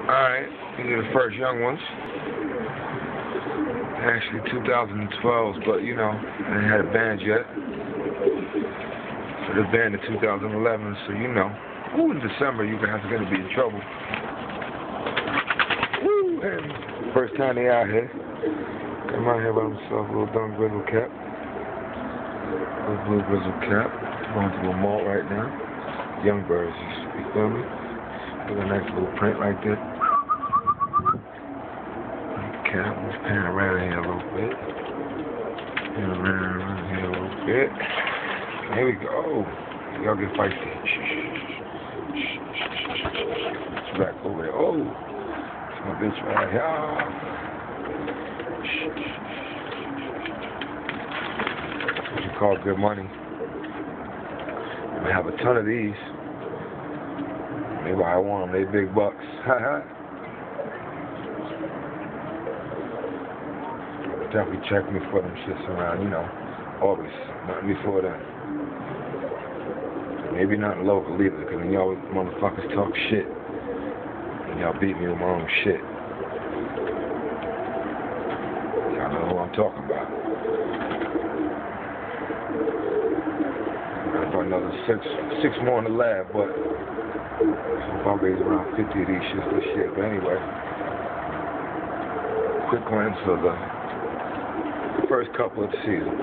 Alright, these are the first young ones. Actually 2012s, but you know, I ain't had a band yet. So the band in 2011, so you know. Ooh, in December you guys are gonna be in trouble. Woo! And first time they out here. Come out here by himself, little dumb grizzle cap. Little blue grizzle cap. Going to a malt right now. Young birds, you feel me? With a nice little print like that. Cap, just pan around here a little bit. Pan around here a little bit. There we go. Y'all get feisty. It's back over there. Oh, it's my bitch right here. That's what you call good money. I have a ton of these. Maybe I want them. They big bucks. Definitely check me for them shits around, you know, August. Nothing before that. Maybe not local either, because then y'all motherfuckers talk shit. And y'all beat me with my own shit. Y'all know who I'm talking about. I got another six more in the lab, but I'll raise around 50 of these shits this year. But anyway, quick glance of the first couple of the season.